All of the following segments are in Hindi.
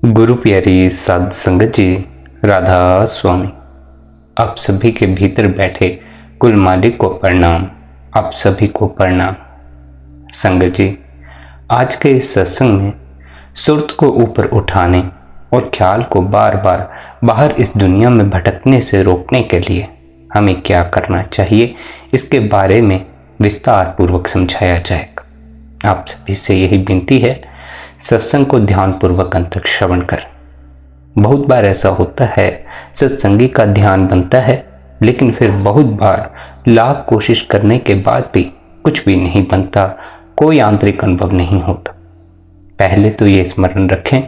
गुरु प्यारी साध संगत जी, राधा स्वामी। आप सभी के भीतर बैठे कुल मालिक को प्रणाम। आप सभी को प्रणाम। संगत जी, आज के इस सत्संग में सुरत को ऊपर उठाने और ख्याल को बार बार बाहर इस दुनिया में भटकने से रोकने के लिए हमें क्या करना चाहिए, इसके बारे में विस्तार पूर्वक समझाया जाएगा। आप सभी से यही विनती है, सत्संग को ध्यान पूर्वक अंत तक श्रवण कर। बहुत बार ऐसा होता है, सत्संगी का ध्यान बनता है, लेकिन फिर बहुत बार लाख कोशिश करने के बाद भी कुछ भी नहीं बनता, कोई आंतरिक अनुभव नहीं होता। पहले तो ये स्मरण रखें,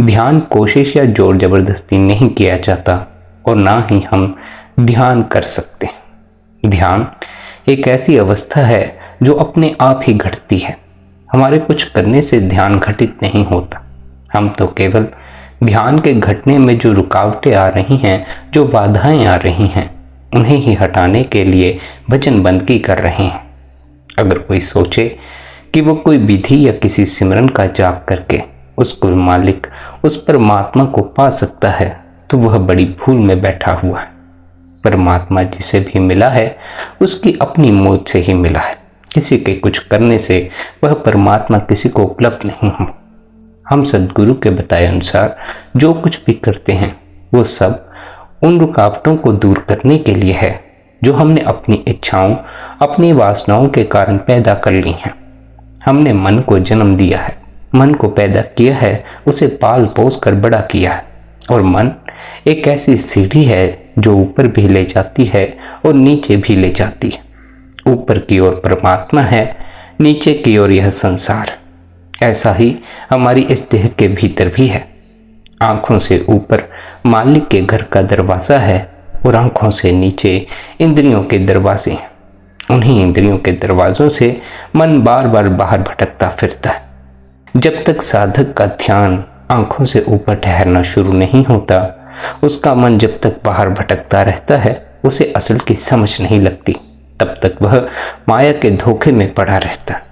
ध्यान कोशिश या जोर जबरदस्ती नहीं किया जाता और ना ही हम ध्यान कर सकते। ध्यान एक ऐसी अवस्था है जो अपने आप ही घटती है। हमारे कुछ करने से ध्यान घटित नहीं होता। हम तो केवल ध्यान के घटने में जो रुकावटें आ रही हैं, जो बाधाएं आ रही हैं, उन्हें ही हटाने के लिए वचनबंदगी कर रहे हैं। अगर कोई सोचे कि वो कोई विधि या किसी सिमरन का जाप करके उस कुल मालिक, उस परमात्मा को पा सकता है, तो वह बड़ी भूल में बैठा हुआ है। परमात्मा जिसे भी मिला है, उसकी अपनी मौज से ही मिला है। किसी के कुछ करने से वह परमात्मा किसी को उपलब्ध नहीं हो। हम सद्गुरु के बताए अनुसार जो कुछ भी करते हैं, वो सब उन रुकावटों को दूर करने के लिए है जो हमने अपनी इच्छाओं, अपनी वासनाओं के कारण पैदा कर ली हैं। हमने मन को जन्म दिया है, मन को पैदा किया है, उसे पाल पोस कर बड़ा किया है। और मन एक ऐसी सीढ़ी है जो ऊपर भी ले जाती है और नीचे भी ले जाती है। ऊपर की ओर परमात्मा है, नीचे की ओर यह संसार। ऐसा ही हमारी इस देह के भीतर भी है। आंखों से ऊपर मालिक के घर का दरवाज़ा है और आंखों से नीचे इंद्रियों के दरवाजे हैं। उन्हीं इंद्रियों के दरवाज़ों से मन बार बार बाहर भटकता फिरता है। जब तक साधक का ध्यान आंखों से ऊपर ठहरना शुरू नहीं होता, उसका मन जब तक बाहर भटकता रहता है, उसे असल की समझ नहीं लगती। तब तक वह माया के धोखे में पड़ा रहता है।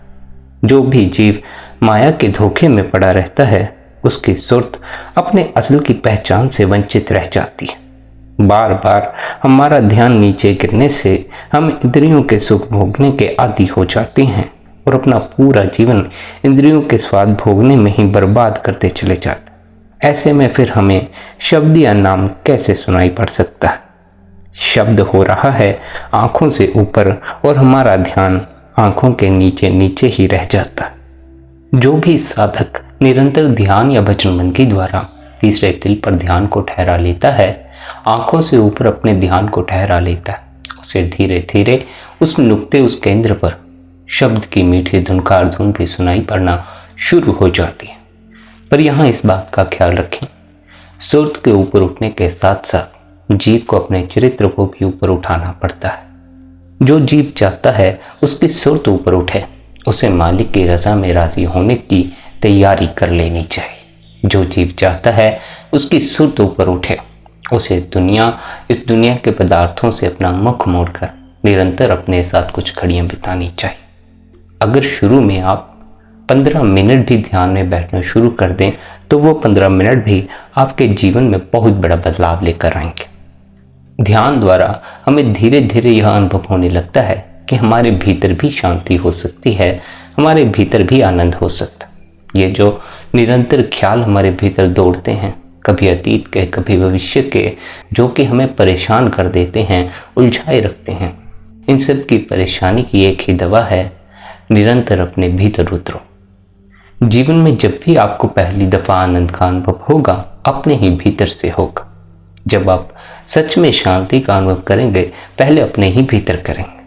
जो भी जीव माया के धोखे में पड़ा रहता है, उसकी सुरत अपने असल की पहचान से वंचित रह जाती है। बार बार हमारा ध्यान नीचे गिरने से हम इंद्रियों के सुख भोगने के आदी हो जाते हैं और अपना पूरा जीवन इंद्रियों के स्वाद भोगने में ही बर्बाद करते चले जाते। ऐसे में फिर हमें शब्द या नाम कैसे सुनाई पड़ सकता है? शब्द हो रहा है आंखों से ऊपर और हमारा ध्यान आंखों के नीचे नीचे ही रह जाता है। जो भी साधक निरंतर ध्यान या वचनबंदगी द्वारा तीसरे तिल पर ध्यान को ठहरा लेता है, आंखों से ऊपर अपने ध्यान को ठहरा लेता है, उसे धीरे धीरे उस नुक्ते, उस केंद्र पर शब्द की मीठी धुनकार धुन भी सुनाई पड़ना शुरू हो जाती है। पर यहाँ इस बात का ख्याल रखें, सुरत के ऊपर उठने के साथ साथ जीव को अपने चरित्र को भी ऊपर उठाना पड़ता है। जो जीव चाहता है उसकी सुरत ऊपर उठे, उसे मालिक की रजा में राजी होने की तैयारी कर लेनी चाहिए। जो जीव चाहता है उसकी सुरत ऊपर उठे, उसे इस दुनिया के पदार्थों से अपना मुख मोड़कर निरंतर अपने साथ कुछ घड़ियां बितानी चाहिए। अगर शुरू में आप 15 मिनट भी ध्यान में बैठना शुरू कर दें, तो वो 15 मिनट भी आपके जीवन में बहुत बड़ा बदलाव लेकर आएंगे। ध्यान द्वारा हमें धीरे धीरे यह अनुभव होने लगता है कि हमारे भीतर भी शांति हो सकती है, हमारे भीतर भी आनंद हो सकता है। ये जो निरंतर ख्याल हमारे भीतर दौड़ते हैं, कभी अतीत के, कभी भविष्य के, जो कि हमें परेशान कर देते हैं, उलझाए रखते हैं, इन सब की परेशानी की एक ही दवा है, निरंतर अपने भीतर उतरो। जीवन में जब भी आपको पहली दफा आनंद का अनुभव होगा, अपने ही भीतर से होगा। जब आप सच में शांति का अनुभव करेंगे, पहले अपने ही भीतर करेंगे।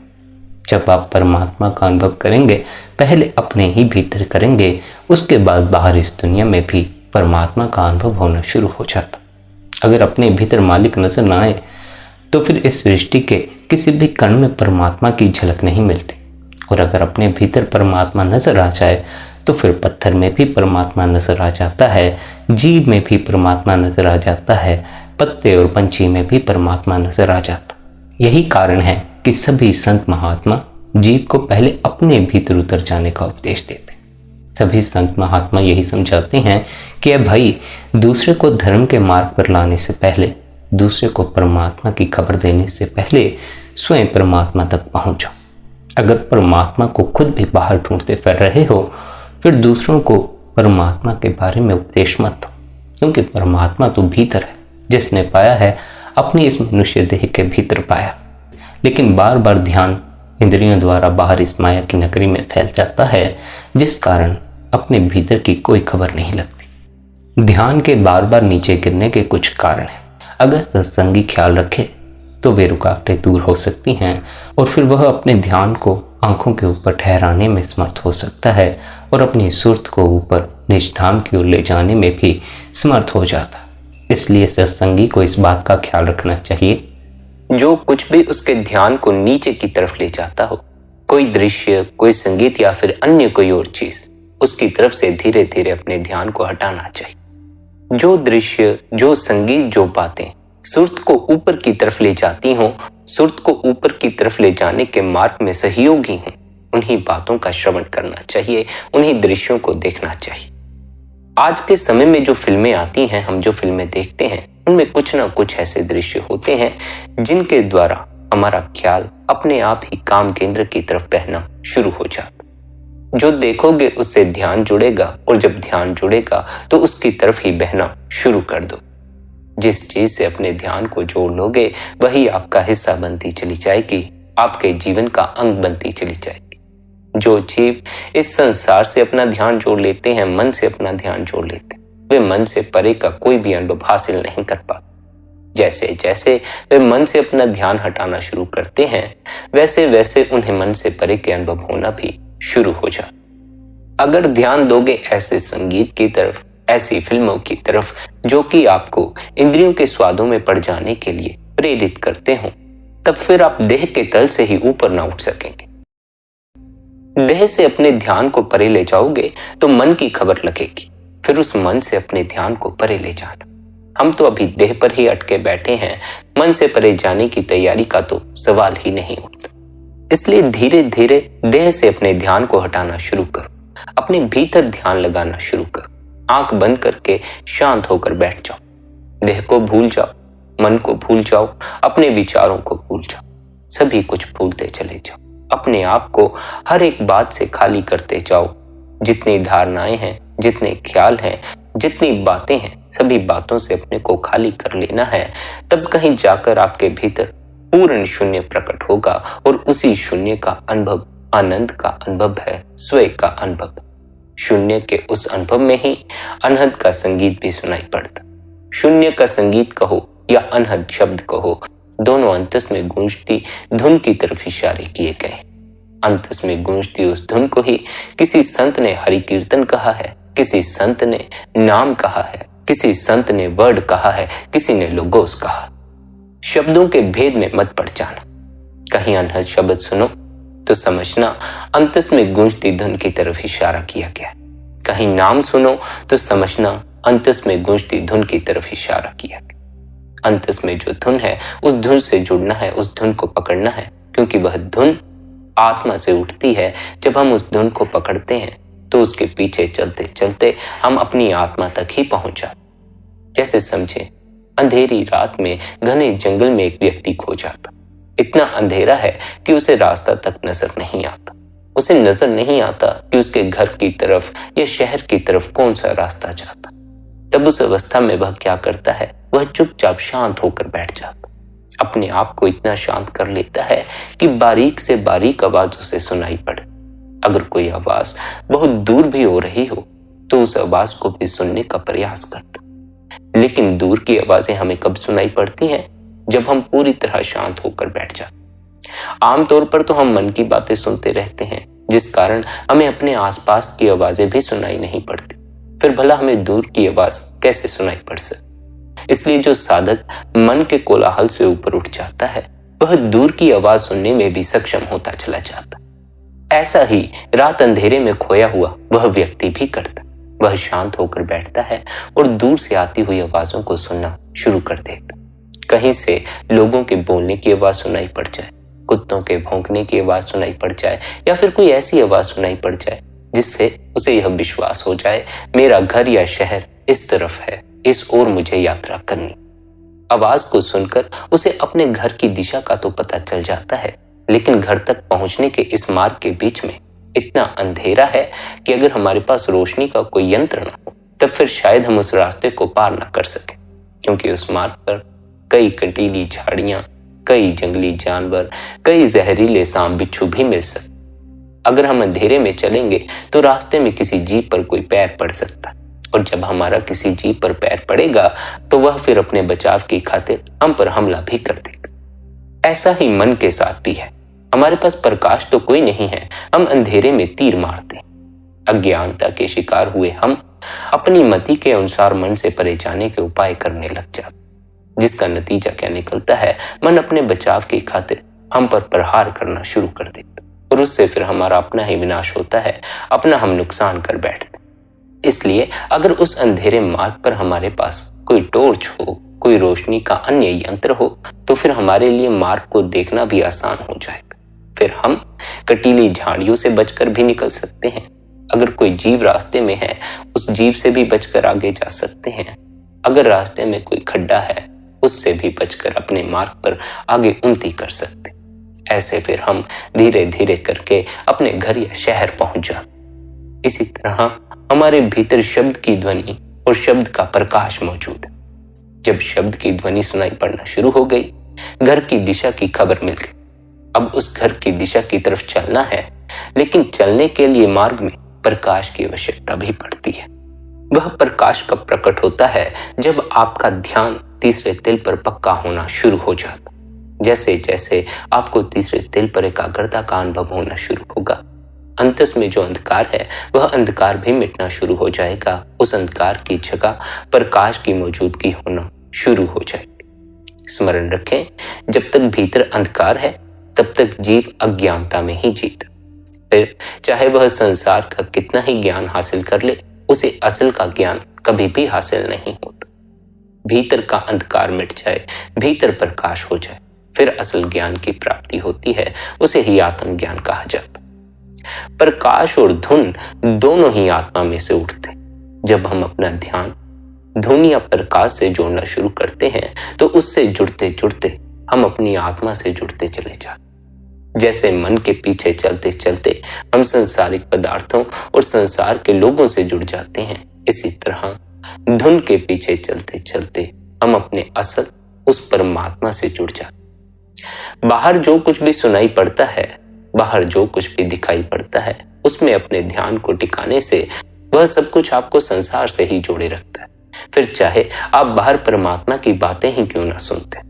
जब आप परमात्मा का अनुभव करेंगे, पहले अपने ही भीतर करेंगे, उसके बाद बाहर इस दुनिया में भी परमात्मा का अनुभव होना शुरू हो जाता। अगर अपने भीतर मालिक नजर ना आए, तो फिर इस सृष्टि के किसी भी कण में परमात्मा की झलक नहीं मिलती। और अगर अपने भीतर परमात्मा नजर आ जाए, तो फिर पत्थर में भी परमात्मा नजर आ जाता है, जीव में भी परमात्मा नजर आ जाता है, पत्ते और पंछी में भी परमात्मा नजर आ जाता। यही कारण है कि सभी संत महात्मा जीव को पहले अपने भीतर उतर जाने का उपदेश देते। सभी संत महात्मा यही समझाते हैं कि अब भाई, दूसरे को धर्म के मार्ग पर लाने से पहले, दूसरे को परमात्मा की खबर देने से पहले स्वयं परमात्मा तक पहुंचो। अगर परमात्मा को खुद भी बाहर ढूंढते फिर रहे हो, फिर दूसरों को परमात्मा के बारे में उपदेश मत दो, क्योंकि परमात्मा तो भीतर है। जिसने पाया है अपनी इस मनुष्य देह के भीतर पाया, लेकिन बार बार ध्यान इंद्रियों द्वारा बाहर इस माया की नगरी में फैल जाता है, जिस कारण अपने भीतर की कोई खबर नहीं लगती। ध्यान के बार बार नीचे गिरने के कुछ कारण हैं। अगर सत्संगी ख्याल रखे तो वे रुकावटें दूर हो सकती हैं और फिर वह अपने ध्यान को आंखों के ऊपर ठहराने में समर्थ हो सकता है और अपनी सुरत को ऊपर निज धाम की ओर ले जाने में भी समर्थ हो जाता। इसलिए सत्संगी को इस बात का ख्याल रखना चाहिए, जो कुछ भी उसके ध्यान को नीचे की तरफ ले जाता हो, कोई दृश्य, कोई संगीत या फिर अन्य कोई और चीज, उसकी तरफ से धीरे धीरे अपने ध्यान को हटाना चाहिए। जो दृश्य, जो संगीत, जो बातें सुरत को ऊपर की तरफ ले जाती हों, सुरत को ऊपर की तरफ ले जाने के मार्ग में सहयोगी हों, उन्हीं बातों का श्रवण करना चाहिए, उन्हीं दृश्यों को देखना चाहिए। आज के समय में जो फिल्में आती हैं, हम जो फिल्में देखते हैं, उनमें कुछ ना कुछ ऐसे दृश्य होते हैं जिनके द्वारा हमारा ख्याल अपने आप ही काम केंद्र की तरफ बहना शुरू हो जाता। जो देखोगे उससे ध्यान जुड़ेगा और जब ध्यान जुड़ेगा तो उसकी तरफ ही बहना शुरू कर दो। जिस चीज से अपने ध्यान को जोड़ लोगे वही आपका हिस्सा बनती चली जाएगी, आपके जीवन का अंग बनती चली जाएगी। जो जीव इस संसार से अपना ध्यान जोड़ लेते हैं, मन से अपना ध्यान जोड़ लेते हैं, वे मन से परे का कोई भी अनुभव हासिल नहीं कर पाते। जैसे जैसे वे मन से अपना ध्यान हटाना शुरू करते हैं, वैसे वैसे उन्हें मन से परे के अनुभव होना भी शुरू हो जाता। अगर ध्यान दोगे ऐसे संगीत की तरफ, ऐसी फिल्मों की तरफ जो कि आपको इंद्रियों के स्वादों में पड़ जाने के लिए प्रेरित करते हो, तब फिर आप देह के तल से ही ऊपर ना उठ सकेंगे। देह से अपने ध्यान को परे ले जाओगे तो मन की खबर लगेगी, फिर उस मन से अपने ध्यान को परे ले जाना। हम तो अभी देह पर ही अटके बैठे हैं, मन से परे जाने की तैयारी का तो सवाल ही नहीं उठता। इसलिए धीरे धीरे देह से अपने ध्यान को हटाना शुरू करो, अपने भीतर ध्यान लगाना शुरू करो। आंख बंद करके शांत होकर बैठ जाओ, देह को भूल जाओ, मन को भूल जाओ, अपने विचारों को भूल जाओ, सभी कुछ भूलते चले जाओ। अपने आप को हर एक बात से खाली करते जाओ। जितनी धारणाएं हैं, जितने ख्याल हैं, जितनी बातें हैं, सभी बातों से अपने को खाली कर लेना है। तब कहीं जाकर आपके भीतर पूर्ण शून्य प्रकट होगा और उसी शून्य का अनुभव आनंद का अनुभव है, स्वयं का अनुभव। शून्य के उस अनुभव में ही अनहद का संगीत भी सुनाई पड़ता। शून्य का संगीत कहो या अनहद शब्द कहो, दोनों अंतस में गूंजती धुन की तरफ इशारे किए गए। अंतस में गूंजती उस धुन को ही किसी संत ने हरि कीर्तन कहा है, किसी संत ने नाम कहा है, किसी संत ने वर्ड कहा है, किसी ने लोगोस कहा। शब्दों के भेद में मत पड़ जाना। कहीं अनहद शब्द सुनो तो समझना अंतस में गूंजती धुन की तरफ इशारा किया गया। कहीं नाम सुनो तो समझना अंतस में गूंजती धुन की तरफ इशारा किया गया। अंतस में जो धुन है उस धुन से जुड़ना है, उस धुन को पकड़ना है, क्योंकि वह धुन आत्मा से उठती है। जब हम उस धुन को पकड़ते हैं तो उसके पीछे चलते चलते हम अपनी आत्मा तक ही पहुंच जाते। जैसे समझे अंधेरी रात में घने जंगल में एक व्यक्ति खो जाता। इतना अंधेरा है कि उसे रास्ता तक नजर नहीं आता। उसे नजर नहीं आता कि उसके घर की तरफ या शहर की तरफ कौन सा रास्ता जाता। तब उस अवस्था में वह क्या करता है, वह चुपचाप शांत होकर बैठ जाता। अपने आप को इतना शांत कर लेता है कि बारीक से बारीक आवाज उसे सुनाई पड़े। अगर कोई आवाज बहुत दूर भी हो रही हो तो उस आवाज को भी सुनने का प्रयास करता। लेकिन दूर की आवाजें हमें कब सुनाई पड़ती हैं? जब हम पूरी तरह शांत होकर बैठ जाते। आमतौर पर तो हम मन की बातें सुनते रहते हैं, जिस कारण हमें अपने आसपास की आवाजें भी सुनाई नहीं पड़ती। फिर भला हमें दूर की आवाज कैसे सुनाई पड़ सकती? इसलिए जो साधक मन के कोलाहल से ऊपर उठ जाता है वह दूर की आवाज सुनने में भी सक्षम होता चला जाता। ऐसा ही रात अंधेरे में खोया हुआ वह व्यक्ति भी करता। वह शांत होकर बैठता है और दूर से आती हुई आवाजों को सुनना शुरू कर देता। कहीं से लोगों के बोलने की आवाज सुनाई पड़ जाए, कुत्तों के भौंकने की आवाज सुनाई पड़ जाए, या फिर कोई ऐसी आवाज सुनाई पड़ जाए जिससे उसे यह विश्वास हो जाए मेरा घर या शहर इस तरफ है, इस ओर मुझे यात्रा करनी। आवाज को सुनकर उसे अपने घर की दिशा का तो पता चल जाता है, लेकिन घर तक पहुंचने के इस मार्ग के बीच में इतना अंधेरा है कि अगर हमारे पास रोशनी का कोई यंत्र न हो तब फिर शायद हम उस रास्ते को पार न कर सके, क्योंकि उस मार्ग पर कई कटीली झाड़ियां, कई जंगली जानवर, कई जहरीले सांप बिच्छू भी मिल सकते। अगर हम अंधेरे में चलेंगे तो रास्ते में किसी जीव पर कोई पैर पड़ सकता, और जब हमारा किसी जीव पर पैर पड़ेगा तो वह फिर अपने बचाव की खातिर हम पर हमला भी कर देगा। ऐसा ही मन के साथ भी है। हमारे पास प्रकाश तो कोई नहीं है, हम अंधेरे में तीर मारते हैं। अज्ञानता के शिकार हुए हम अपनी मति के अनुसार मन से परे जाने के उपाय करने लग जाते, जिसका नतीजा क्या निकलता है, मन अपने बचाव की खातिर हम पर प्रहार करना शुरू कर देता, और उससे फिर हमारा अपना ही विनाश होता है, अपना हम नुकसान कर बैठते। इसलिए अगर उस अंधेरे मार्ग पर हमारे पास कोई टॉर्च हो, कोई रोशनी का अन्य यंत्र हो, तो फिर हमारे लिए मार्ग को देखना भी आसान हो जाएगा। फिर हम कटीली झाड़ियों से बचकर भी निकल सकते हैं। अगर कोई जीव रास्ते में है, उस जीव से भी बचकर आगे जा सकते हैं। अगर रास्ते में कोई खड्डा है, उससे भी बचकर अपने मार्ग पर आगे उन्नति कर सकते। ऐसे फिर हम धीरे धीरे करके अपने घर या शहर पहुंच जाते। इसी तरह हमारे भीतर शब्द की ध्वनि और शब्द का प्रकाश मौजूद है। जब शब्द की ध्वनि सुनाई पड़ना शुरू हो गई, घर की दिशा की खबर मिल गई। अब उस घर की दिशा की तरफ चलना है, लेकिन चलने के लिए मार्ग में प्रकाश की आवश्यकता भी पड़ती है। वह प्रकाश कब प्रकट होता है? जब आपका ध्यान तीसरे तिल पर पक्का होना शुरू हो जाता। जैसे जैसे आपको तीसरे तिल पर एकाग्रता का अनुभव होना शुरू होगा, अंतस में जो अंधकार है वह अंधकार भी मिटना शुरू हो जाएगा। उस अंधकार की जगह प्रकाश की मौजूदगी होना शुरू हो जाएगी। स्मरण रखें, जब तक भीतर अंधकार है तब तक जीव अज्ञानता में ही जीता। फिर चाहे वह संसार का कितना ही ज्ञान हासिल कर ले, उसे असल का ज्ञान कभी भी हासिल नहीं होता। भीतर का अंधकार मिट जाए, भीतर प्रकाश हो जाए, फिर असल ज्ञान की प्राप्ति होती है। उसे ही आत्म ज्ञान कहा जाता। प्रकाश और धुन दोनों ही आत्मा में से उठते। जब हम अपना ध्यान धुन या प्रकाश से जोड़ना शुरू करते हैं तो उससे जुड़ते जुड़ते हम अपनी आत्मा से जुड़ते चले जाते। जैसे मन के पीछे चलते चलते हम संसारिक पदार्थों और संसार के लोगों से जुड़ जाते हैं, इसी तरह धुन के पीछे चलते चलते हम अपने असल उस परमात्मा से जुड़ जाते। बाहर जो कुछ भी सुनाई पड़ता है, बाहर जो कुछ भी दिखाई पड़ता है, उसमें अपने ध्यान को टिकाने से वह सब कुछ आपको संसार से ही जोड़े रखता है। फिर चाहे आप बाहर परमात्मा की बातें ही क्यों ना सुनते,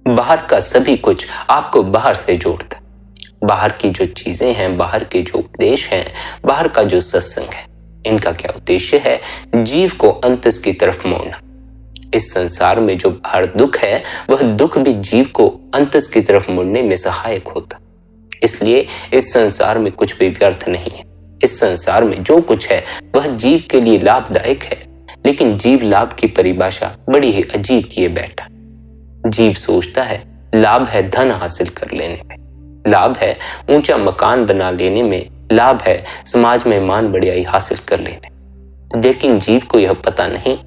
बाहर का सभी कुछ आपको बाहर से जोड़ता है। बाहर की जो चीजें हैं, बाहर के जो उपदेश हैं, बाहर का जो सत्संग है, इनका क्या उद्देश्य है? जीव को अंतस की तरफ मोड़ना। इस संसार में जो बाहर दुख है, वह दुख भी जीव को अंतस की तरफ मुड़ने में सहायक होता। इसलिए इस संसार में कुछ भी व्यर्थ नहीं है। इस संसार में जो कुछ है वह जीव के लिए लाभदायक है, लेकिन जीव लाभ की परिभाषा बड़ी ही अजीब किए बैठा। जीव सोचता है लाभ है धन हासिल कर लेने में, लाभ है ऊंचा मकान बना लेने में, लाभ है समाज में मान बढ़ियाई हासिल कर लेने। लेकिन जीव को यह पता नहीं,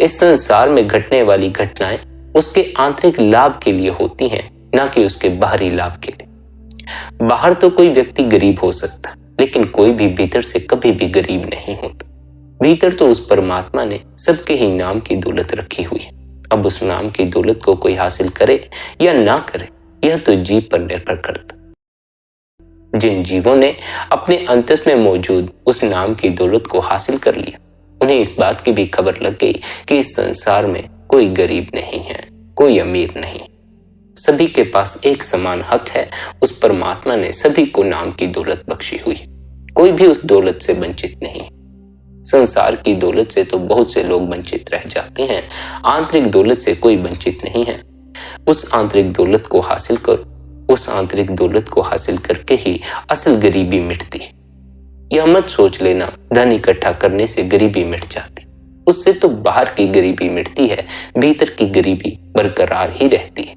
इस संसार में घटने वाली घटनाएं उसके आंतरिक लाभ के लिए होती हैं, ना कि उसके बाहरी लाभ के लिए। बाहर तो कोई व्यक्ति गरीब हो सकता, लेकिन कोई भी भीतर से कभी भी गरीब नहीं होता। भीतर तो उस परमात्मा ने सबके ही नाम की दौलत रखी हुई है। अब उस नाम की दौलत को कोई हासिल करे या ना करे, यह तो जीव पर निर्भर करता। जिन जीवों ने अपने अंतस में मौजूद उस नाम की दौलत को हासिल कर लिया, उन्हें इस बात की भी खबर लग गई कि इस संसार में कोई गरीब नहीं है, कोई अमीर नहीं, सभी के पास एक समान हक है। उस परमात्मा ने सभी को नाम की दौलत बख्शी हुई है, कोई भी उस दौलत से वंचित नहीं। संसार की दौलत से तो बहुत से लोग वंचित रह जाते हैं, आंतरिक दौलत से कोई वंचित नहीं है। उस आंतरिक दौलत को हासिल कर, उस आंतरिक दौलत को हासिल करके ही असल गरीबी मिटती है। यह मत सोच लेना धन इकट्ठा करने से गरीबी मिट जाती, उससे तो बाहर की गरीबी मिटती है, भीतर की गरीबी बरकरार ही रहती है।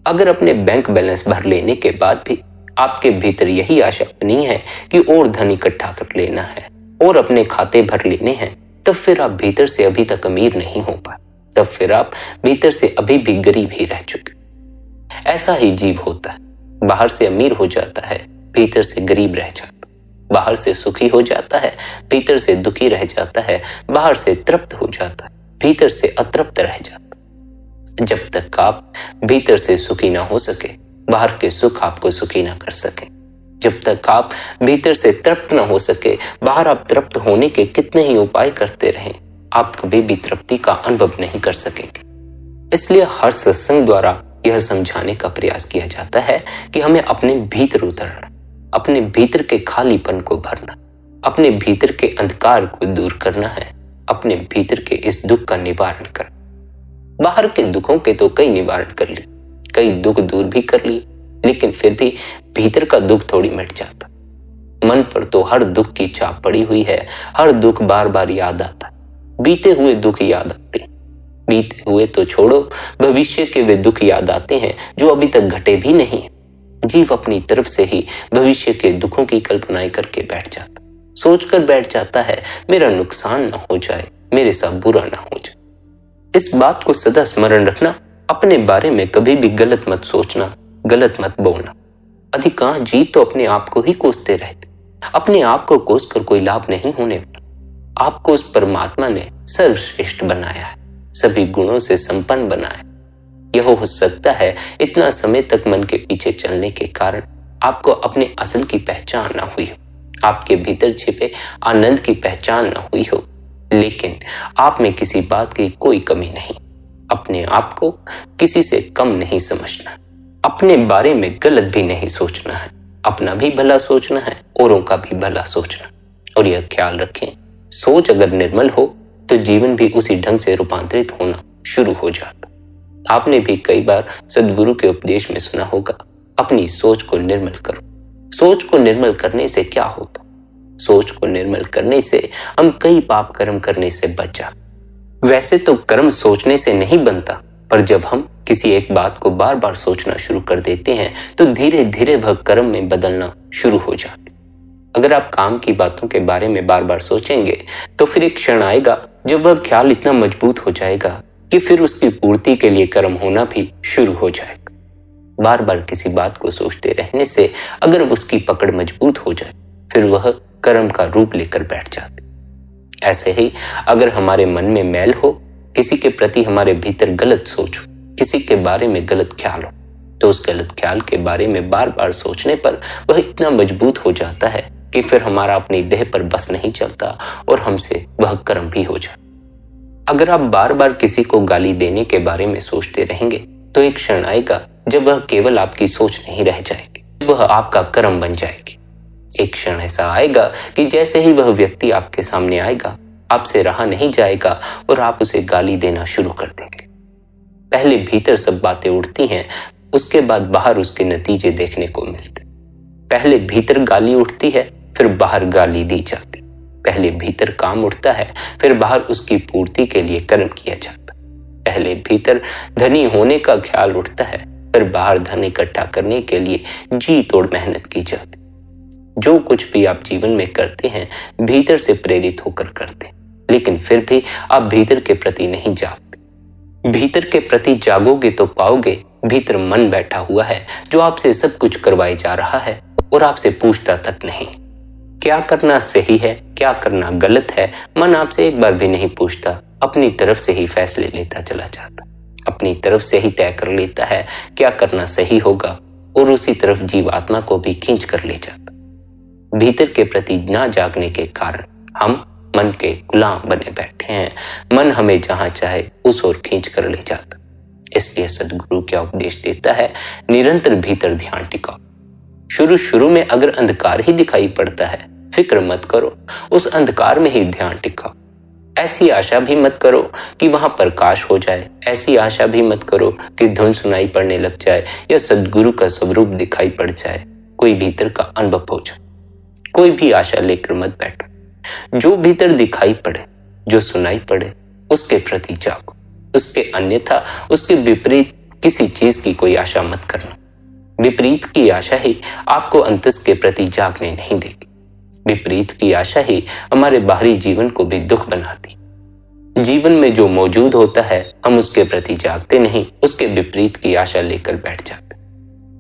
अगर अपने बैंक बैलेंस भर लेने के बाद भी आपके भीतर यही आशा बनी है कि और धन इकट्ठा कर लेना है और अपने खाते भर लेने हैं, तब फिर आप भीतर से अभी तक अमीर नहीं हो पाए, तब फिर आप भीतर से अभी भी गरीब ही रह चुके। ऐसा ही जीव होता है, बाहर से अमीर हो जाता है, भीतर से गरीब रह जाता है, बाहर से सुखी हो जाता है, भीतर से दुखी रह जाता है, बाहर से तृप्त हो जाता है, भीतर से अतृप्त रह जाता है। जब तक आप भीतर से सुखी ना हो सके, बाहर के सुख आपको सुखी ना कर सके। जब तक आप भीतर से तृप्त ना हो सके, बाहर आप तृप्त होने के कितने ही उपाय करते रहें, आप कभी भी तृप्ति का अनुभव नहीं कर सकेंगे। इसलिए हर सत्संग द्वारा यह समझाने का प्रयास किया जाता है कि हमें अपने भीतर उतरना, अपने भीतर के खालीपन को भरना, अपने भीतर के अंधकार को दूर करना है, अपने भीतर के इस दुख का निवारण करना। बाहर के दुखों के तो कई निवारण कर लिए, कई दुख दूर भी कर लिए, लेकिन फिर भी भीतर का दुख थोड़ी मिट जाता। मन पर तो हर दुख की छाप पड़ी हुई है, हर दुख बार बार याद आता, बीते हुए दुख याद आते, बीते हुए तो छोड़ो, भविष्य के वे दुख याद आते हैं जो अभी तक घटे भी नहीं। जीव अपनी तरफ से ही भविष्य के दुखों की कल्पनाएं करके बैठ जाता, सोचकर बैठ जाता है मेरा नुकसान ना हो जाए, मेरे साथ बुरा ना हो जाए। इस बात को सदा स्मरण रखना, अपने बारे में कभी भी गलत मत सोचना, गलत मत बोलना। अधिकांश जीव तो अपने आप को ही कोसते रहते, अपने आप को कोसकर कोई लाभ नहीं होने वाला। आपको उस परमात्मा ने सर्वश्रेष्ठ बनाया है, सभी गुणों से संपन्न बनाया। यह हो सकता है इतना समय तक मन के पीछे चलने के कारण आपको अपने असल की पहचान ना हुई हो, आपके भीतर छिपे आनंद की पहचान ना हुई हो, लेकिन आप में किसी बात की कोई कमी नहीं। अपने आप को किसी से कम नहीं समझना, अपने बारे में गलत भी नहीं सोचना है, अपना भी भला सोचना है, औरों का भी भला सोचना। और यह ख्याल रखें, सोच अगर निर्मल हो तो जीवन भी उसी ढंग से रूपांतरित होना शुरू हो जाता। आपने भी कई बार सद्गुरु के उपदेश में सुना होगा, अपनी सोच को निर्मल करो। सोच को निर्मल करने से क्या होता? सोच को निर्मल करने से हम कई पाप कर्म करने से बच जाते। वैसे तो कर्म सोचने से नहीं बनता, पर जब हम किसी एक बात को बार बार सोचना शुरू कर देते हैं तो धीरे धीरे वह कर्म में बदलना शुरू हो जाती। अगर आप काम की बातों के बारे में बार बार सोचेंगे तो फिर एक क्षण आएगा जब वह ख्याल इतना मजबूत हो जाएगा कि फिर उसकी पूर्ति के लिए कर्म होना भी शुरू हो जाएगा। बार बार किसी बात को सोचते रहने से अगर उसकी पकड़ मजबूत हो जाए फिर वह कर्म का रूप लेकर बैठ जाती। ऐसे ही अगर हमारे मन में मैल हो, किसी के प्रति हमारे भीतर गलत सोच हो, किसी के बारे में गलत ख्याल हो, तो उस गलत ख्याल के बारे में बार बार सोचने पर वह इतना मजबूत हो जाता है कि फिर हमारा अपनी देह पर बस नहीं चलता और हमसे वह कर्म भी हो जाए। अगर आप बार बार किसी को गाली देने के बारे में सोचते रहेंगे तो एक क्षण आएगा जब वह केवल आपकी सोच नहीं रह जाएगी, वह आपका कर्म बन जाएगी। एक क्षण ऐसा आएगा कि जैसे ही वह व्यक्ति आपके सामने आएगा, आपसे रहा नहीं जाएगा और आप उसे गाली देना शुरू कर देंगे। पहले भीतर सब बातें उठती हैं, उसके बाद बाहर उसके नतीजे देखने को मिलते। पहले भीतर गाली उठती है, फिर बाहर गाली दी जाती। पहले भीतर काम उठता है, फिर बाहर उसकी पूर्ति के लिए कर्म किया जाता। पहले भीतर धनी होने का ख्याल उठता है, फिर बाहर धन इकट्ठा करने के लिए जी तोड़ मेहनत की जाती। जो कुछ भी आप जीवन में करते हैं भीतर से प्रेरित होकर करते, लेकिन फिर भी आप भीतर के प्रति नहीं जागते। भीतर के प्रति जागोगे तो पाओगे भीतर मन बैठा हुआ है जो आपसे सब कुछ करवाए जा रहा है और आपसे पूछता तक नहीं। क्या करना सही है, क्या करना गलत है, मन आपसे एक बार भी नहीं पूछता, अपनी तरफ से ही फैसले लेता चला जाता, अपनी तरफ से ही तय कर लेता है क्या करना सही होगा और उसी तरफ जीवात्मा को भी खींच कर ले जाता। भीतर के प्रति ना जागने के कारण हम मन के गुलाम बने बैठे हैं। मन हमें जहां चाहे उस ओर खींच कर ले जाता। इसलिए सद्गुरु क्या उपदेश देता है, निरंतर भीतर ध्यान टिकाओ। शुरू में अगर अंधकार ही दिखाई पड़ता है, फिक्र मत करो, उस अंधकार में ही ध्यान टिकाओ। ऐसी आशा भी मत करो कि वहां प्रकाश हो जाए, ऐसी आशा भी मत करो कि धुन सुनाई पड़ने लग जाए या सद्गुरु का स्वरूप दिखाई पड़ जाए, कोई भीतर का अनुभव हो जाए। कोई भी आशा लेकर मत बैठो। जो भीतर दिखाई पड़े, जो सुनाई पड़े, उसके प्रति जागो। उसके अन्यथा, उसके विपरीत किसी चीज की कोई आशा मत करना। विपरीत की आशा ही आपको अंतस के प्रति जागने नहीं देगी। विपरीत की आशा ही हमारे बाहरी जीवन को भी दुख बनाती। जीवन में जो मौजूद होता है हम उसके प्रति जागते नहीं, उसके विपरीत की आशा लेकर बैठ जाते।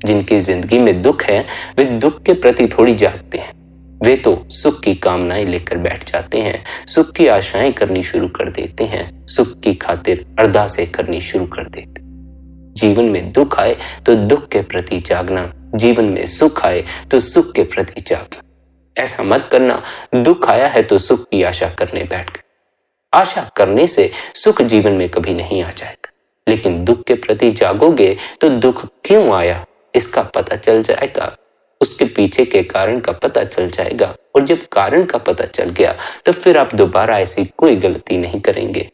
जिनकी जिंदगी में दुख है वे दुख के प्रति थोड़ी जागते हैं, वे तो सुख की कामनाएं लेकर बैठ जाते हैं, सुख की आशाएं करनी शुरू कर देते हैं, सुख की खातिर अरदासें करनी शुरू कर देते। जीवन में दुख आए तो दुख के प्रति जागना, जीवन में सुख आए तो सुख के प्रति जागना। ऐसा मत करना दुख आया है तो सुख की आशा करने बैठ गए। आशा करने से सुख जीवन में कभी नहीं आ जाएगा, लेकिन दुख के प्रति जागोगे तो दुख क्यों आया इसका पता चल जाएगा, उसके पीछे के कारण का पता चल जाएगा। और जब कारण का पता चल गया तो फिर आप दोबारा ऐसी कोई गलती नहीं करेंगे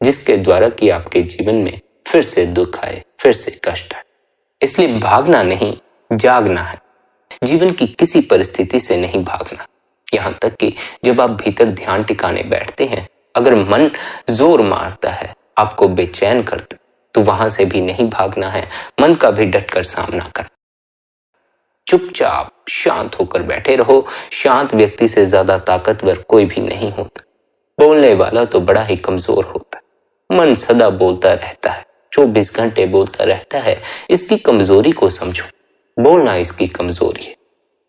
जिसके द्वारा कि आपके जीवन में फिर से दुख आए, फिर से कष्ट आए। इसलिए भागना नहीं, जागना है। जीवन की किसी परिस्थिति से नहीं भागना। यहां तक कि जब आप भीतर ध्यान टिकाने बैठते हैं, अगर मन जोर मारता है, आपको बेचैन करता, तो वहां से भी नहीं भागना है, मन का भी डटकर सामना कर। चुपचाप शांत होकर बैठे रहो। शांत व्यक्ति से ज्यादा ताकतवर कोई भी नहीं होता। बोलने वाला तो बड़ा ही कमजोर होता है। मन सदा बोलता रहता है, 24 घंटे बोलता रहता है। इसकी कमजोरी को समझो। बोलना इसकी कमजोरी है।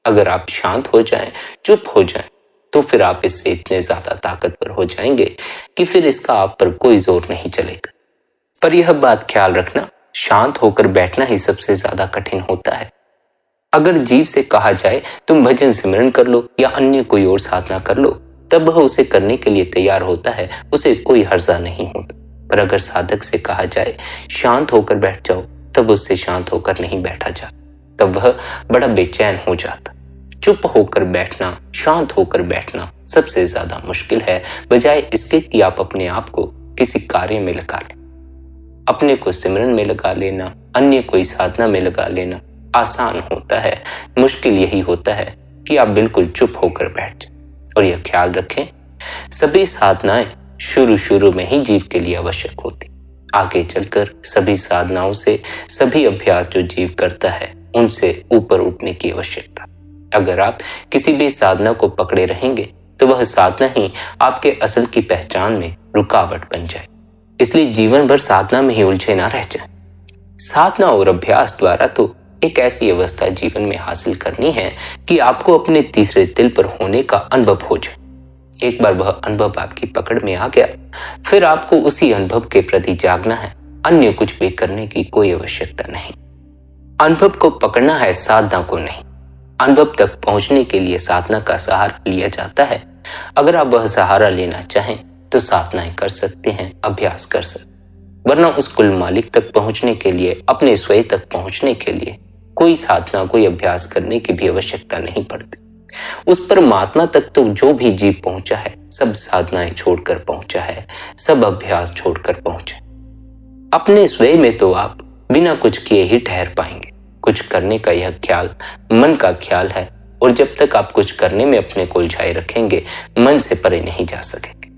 अगर आप शांत हो जाएं, चुप हो जाएं, तो फिर आप इससे इतने ज्यादा ताकतवर हो जाएंगे कि फिर इसका आप पर कोई जोर नहीं चलेगा। पर यह बात ख्याल रखना, शांत होकर बैठना ही सबसे ज्यादा कठिन होता है। अगर जीव से कहा जाए तुम भजन सिमरन कर लो या अन्य कोई और साधना कर लो, तब वह उसे करने के लिए तैयार होता है, उसे कोई हर्जा नहीं होता। पर अगर साधक से कहा जाए शांत होकर बैठ जाओ, तब उससे शांत होकर नहीं बैठा जाता, तब वह बड़ा बेचैन हो जाता। चुप होकर बैठना, शांत होकर बैठना सबसे ज्यादा मुश्किल है, बजाय इसके कि आप अपने आप को किसी कार्य में लगा लें। अपने को सिमरन में लगा लेना, अन्य कोई साधना में लगा लेना आसान होता है। मुश्किल यही होता है कि आप बिल्कुल चुप होकर बैठ जाएं। और यह ख्याल रखें, सभी साधनाएं शुरू में ही जीव के लिए आवश्यक होती। आगे चलकर सभी साधनाओं से, सभी अभ्यास जो जीव करता है, उनसे ऊपर उठने की आवश्यकता। अगर आप किसी भी साधना को पकड़े रहेंगे तो वह साधना ही आपके असल की पहचान में रुकावट बन जाए। इसलिए जीवन भर साधना में ही उलझे ना रह जाए। साधना और अभ्यास द्वारा तो एक ऐसी अवस्था जीवन में हासिल करनी है कि आपको अपने तीसरे तिल पर होने का अनुभव हो जाए। एक बार वह अनुभव आपकी पकड़ में आ गया, फिर आपको उसी अनुभव के प्रति जागना है, अन्य कुछ भी करने की कोई आवश्यकता नहीं। अनुभव को पकड़ना है, साधना को नहीं। अनुभव तक पहुंचने के लिए साधना का सहारा लिया जाता है। अगर आप वह सहारा लेना चाहें तो साधनाएं कर सकते हैं, अभ्यास कर सकते, वरना उस कुल मालिक तक पहुंचने के लिए, अपने स्वयं तक पहुंचने के लिए कोई साधना, कोई अभ्यास करने की भी आवश्यकता नहीं पड़ती। उस परमात्मा तक तो जो भी जीव पहुंचा है, सब साधनाएं छोड़कर पहुंचा है, सब अभ्यास छोड़कर पहुंचा है। अपने स्वयं में तो आप बिना कुछ किए ही ठहर पाएंगे। कुछ करने का यह ख्याल मन का ख्याल है, और जब तक आप कुछ करने में अपने को उलझाए रखेंगे, मन से परे नहीं जा सकेंगे।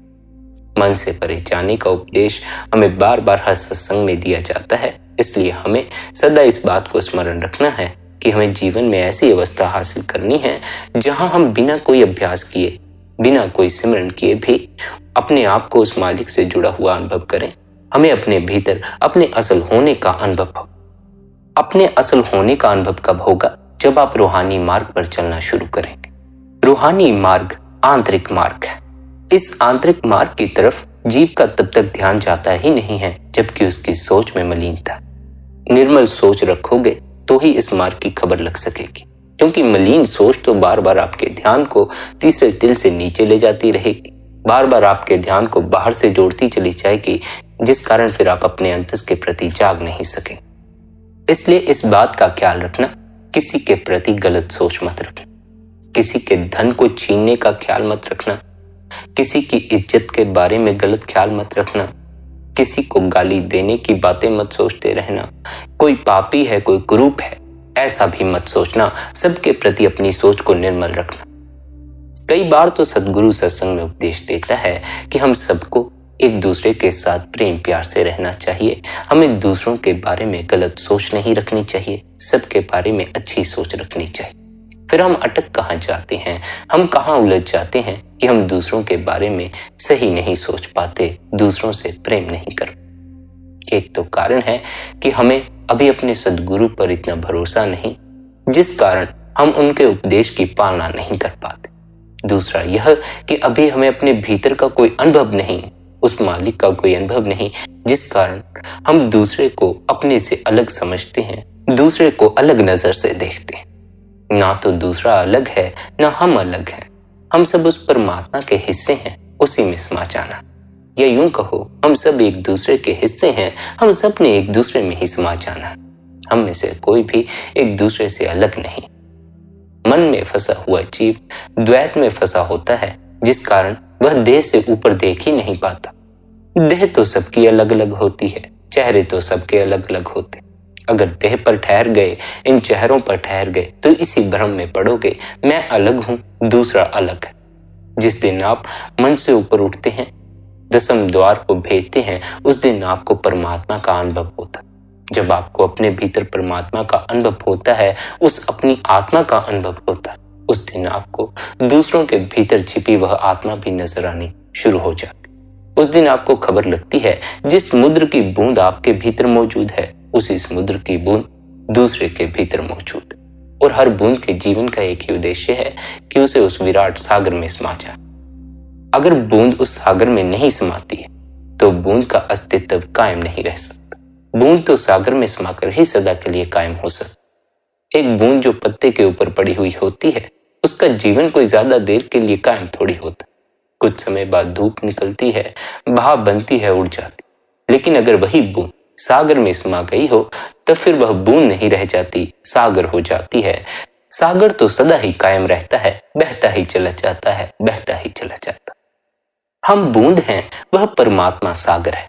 मन से परे जाने का उपदेश हमें बार बार हर सत्संग में दिया जाता है। इसलिए हमें सदा इस बात को स्मरण रखना है कि हमें जीवन में ऐसी अवस्था हासिल करनी है जहां हम बिना कोई अभ्यास किए, बिना कोई सिमरन किए भी अपने आप को उस मालिक से जुड़ा हुआ अनुभव करें। हमें अपने भीतर अपने असल होने का अनुभव हो। अपने असल होने का अनुभव कब होगा? जब आप रूहानी मार्ग पर चलना शुरू करेंगे। रूहानी मार्ग आंतरिक मार्ग है। इस आंतरिक मार्ग की तरफ जीव का तब तक ध्यान जाता ही नहीं है जबकि उसकी सोच में मलिनता। निर्मल सोच रखोगे तो ही इस मार्ग की खबर लग सकेगी, क्योंकि मलिन सोच तो बार बार आपके ध्यान को तीसरे तिल से नीचे ले जाती रहेगी, बार बार आपके ध्यान को बाहर से जोड़ती चली जाएगी, जिस कारण फिर आप अपने अंतस के प्रति जाग नहीं सकेंगे। इसलिए इस बात का ख्याल रखना, किसी के प्रति गलत सोच मत रखना, किसी के धन को छीनने का ख्याल मत रखना, किसी की इज्जत के बारे में गलत ख्याल मत रखना, किसी को गाली देने की बातें मत सोचते रहना, कोई पापी है, कोई कुरूप है, ऐसा भी मत सोचना। सबके प्रति अपनी सोच को निर्मल रखना। कई बार तो सद्गुरु सत्संग में उपदेश देता है कि हम सबको एक दूसरे के साथ प्रेम प्यार से रहना चाहिए। हमें दूसरों के बारे में गलत सोच नहीं रखनी चाहिए, सबके बारे में अच्छी सोच रखनी चाहिए। फिर हम अटक कहाँ जाते हैं, हम कहाँ उलझ जाते हैं कि हम दूसरों के बारे में सही नहीं सोच पाते, दूसरों से प्रेम नहीं कर। एक तो कारण है कि हमें अभी अपने सद्गुरु पर इतना भरोसा नहीं, जिस कारण हम उनके उपदेश की पालना नहीं कर पाते। दूसरा यह कि अभी हमें अपने भीतर का कोई अनुभव नहीं, उस मालिक का कोई अनुभव नहीं, जिस कारण हम दूसरे को अपने से अलग समझते हैं, दूसरे को अलग नजर से देखते हैं। ना तो दूसरा अलग है, ना हम अलग हैं। हम सब उस परमात्मा के हिस्से हैं, उसी में समा जाना। या यूं कहो, हम सब एक दूसरे के हिस्से हैं, हम सब ने एक दूसरे में ही समा जाना। हम में से कोई भी एक दूसरे से अलग नहीं। मन में फंसा हुआ जीव द्वैत में फंसा होता है, जिस कारण वह देह से ऊपर देख ही नहीं पाता। देह तो सबकी अलग अलग होती है, चेहरे तो सबके अलग अलग होते। अगर देह पर ठहर गए, इन चेहरों पर ठहर गए, तो इसी भ्रम में पड़ोगे, मैं अलग हूं, दूसरा अलग है। जिस दिन आप मन से ऊपर उठते हैं, दसम द्वार को भेदते हैं, उस दिन आपको परमात्मा का अनुभव होता है। जब आपको अपने भीतर परमात्मा का अनुभव होता है, उस अपनी आत्मा का अनुभव होता है, उस दिन आपको दूसरों के भीतर छिपी वह आत्मा भी नजर आनी शुरू हो जाती। उस दिन आपको खबर लगती है, जिस समुद्र की बूंद आपके भीतर मौजूद है, उसी समुद्र की बूंद दूसरे के भीतर मौजूद है। और हर बूंद के जीवन का एक ही उद्देश्य है कि उसे उस विराट सागर में समा जाए। अगर बूंद उस सागर में नहीं समाती है, तो बूंद का अस्तित्व कायम नहीं रह सकता। बूंद तो सागर में समाकर ही सदा के लिए कायम हो सकती। एक बूंद जो पत्ते के ऊपर पड़ी हुई होती है, उसका जीवन कोई ज्यादा देर के लिए कायम थोड़ी होता। कुछ समय बाद धूप निकलती है, भाप बनती है, उड़ जाती। लेकिन अगर वही बूंद सागर में समा गई हो, तब फिर वह बूंद नहीं रह जाती, सागर हो जाती है। सागर तो सदा ही कायम रहता है, बहता ही चला जाता है, बहता ही चला जाता। हम बूंद हैं, वह परमात्मा सागर है।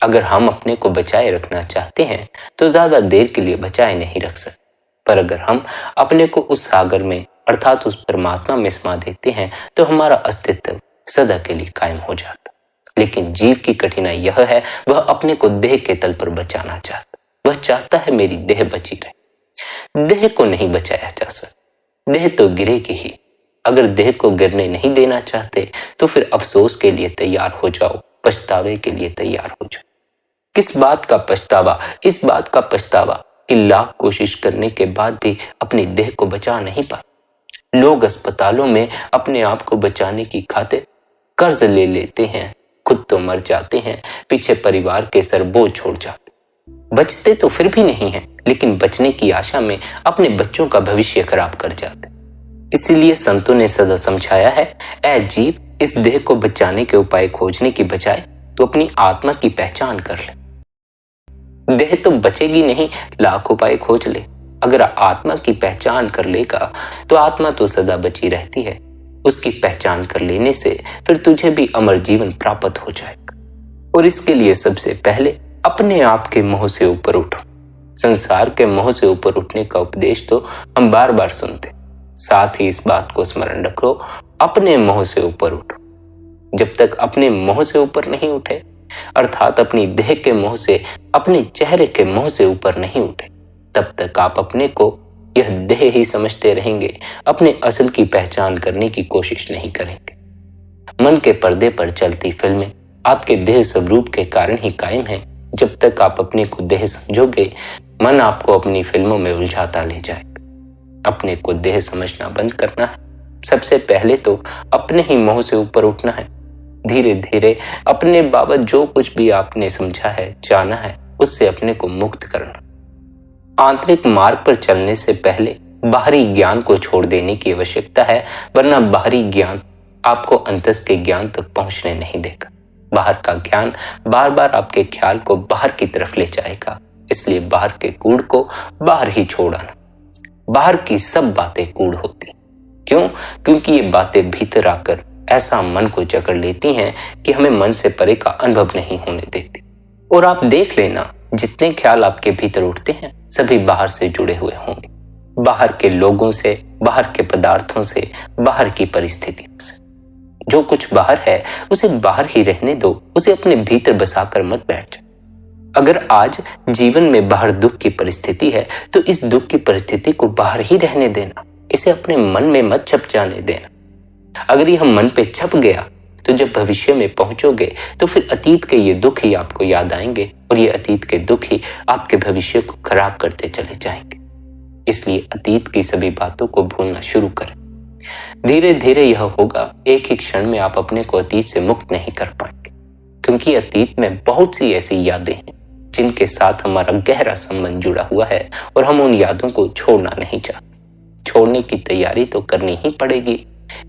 अगर हम अपने को बचाए रखना चाहते हैं, तो ज्यादा देर के लिए बचाए नहीं रख सकते। पर अगर हम अपने को उस सागर में अर्थात उस परमात्मा में समा देते हैं, तो हमारा अस्तित्व सदा के लिए कायम हो जाता। लेकिन जीव की कठिनाई यह है, वह अपने को देह के तल पर बचाना चाहता। वह चाहता है मेरी देह बची रहे। देह को नहीं बचाया जा सकता, देह तो गिरेगी ही। अगर देह को गिरने नहीं देना चाहते, तो फिर अफसोस के लिए तैयार हो जाओ, पछतावे के लिए तैयार हो जाओ। किस बात का पछतावा? इस बात का पछतावा कि लाख कोशिश करने के बाद भी अपनी देह को बचा नहीं पाते। लोग अस्पतालों में अपने आप को बचाने की खातिर कर्ज ले लेते हैं, खुद तो मर जाते हैं, पीछे परिवार के सर बोझ छोड़ जाते। बचते तो फिर भी नहीं हैं, लेकिन बचने की आशा में अपने बच्चों का भविष्य खराब कर जाते। इसीलिए संतों ने सदा समझाया है, ऐ जीव, इस देह को बचाने के उपाय खोजने की बजाय तो अपनी आत्मा की पहचान कर ले। देह तो बचेगी नहीं, लाख उपाय खोज ले। अगर आत्मा की पहचान कर लेगा, तो आत्मा तो सदा बची रहती है। उसकी पहचान कर लेने से फिर तुझे भी अमर जीवन प्राप्त हो जाएगा। और इसके लिए सबसे पहले अपने आप के मोह से ऊपर उठो। संसार के मोह से ऊपर उठने का उपदेश तो हम बार बार सुनते, साथ ही इस बात को स्मरण रखो, अपने मोह से ऊपर उठो। जब तक अपने मोह से ऊपर नहीं उठे, अर्थात अपनी देह के मोह से, अपने चेहरे के मोह से ऊपर नहीं उठे, तब तक आप अपने को यह देह ही समझते रहेंगे, अपने असल की पहचान करने की कोशिश नहीं करेंगे। मन के पर्दे पर चलती फिल्में आपके देह स्वरूप के कारण ही कायम है। जब तक आप अपने को देह समझोगे, मन आपको अपनी फिल्मों में उलझाता ले जाएगा। अपने को देह समझना बंद करना है। सबसे पहले तो अपने ही मोह से ऊपर उठना है। धीरे धीरे अपने बाबत जो कुछ भी आपने समझा है, जाना है, उससे अपने को मुक्त करना। आंतरिक मार्ग पर चलने से पहले बाहरी ज्ञान को छोड़ देने की आवश्यकता है, वरना बाहरी ज्ञान आपको अंतस के ज्ञान तक पहुंचने नहीं देगा। बाहर का ज्ञान बार बार आपके ख्याल को बाहर की तरफ ले जाएगा। इसलिए बाहर के कूड़ को बाहर ही छोड़ आना। बाहर की सब बातें कूड़ होती। क्यों? क्योंकि ये बातें भीतर आकर ऐसा मन को जकड़ लेती हैं कि हमें मन से परे का अनुभव नहीं होने देती। और आप देख लेना, जितने ख्याल आपके भीतर उठते हैं, सभी बाहर से जुड़े हुए होंगे। बाहर के लोगों से, बाहर के पदार्थों से, बाहर की परिस्थितियों से। जो कुछ बाहर है उसे बाहर ही रहने दो, उसे अपने भीतर बसाकर मत बैठ जाओ। अगर आज जीवन में बाहर दुख की परिस्थिति है तो इस दुख की परिस्थिति को बाहर ही रहने देना, इसे अपने मन में मत छप जाने देना। अगर यह मन पे छप गया तो जब भविष्य में पहुंचोगे तो फिर अतीत के ये दुख ही आपको याद आएंगे और ये अतीत के दुख ही आपके भविष्य को खराब करते चले जाएंगे। इसलिए अतीत की सभी बातों को भूलना शुरू करें। धीरे धीरे यह होगा, एक ही क्षण में आप अपने को अतीत से मुक्त नहीं कर पाएंगे, क्योंकि अतीत में बहुत सी ऐसी यादें हैं जिनके साथ हमारा गहरा संबंध जुड़ा हुआ है और हम उन यादों को छोड़ना नहीं चाहते। छोड़ने की तैयारी तो करनी ही पड़ेगी,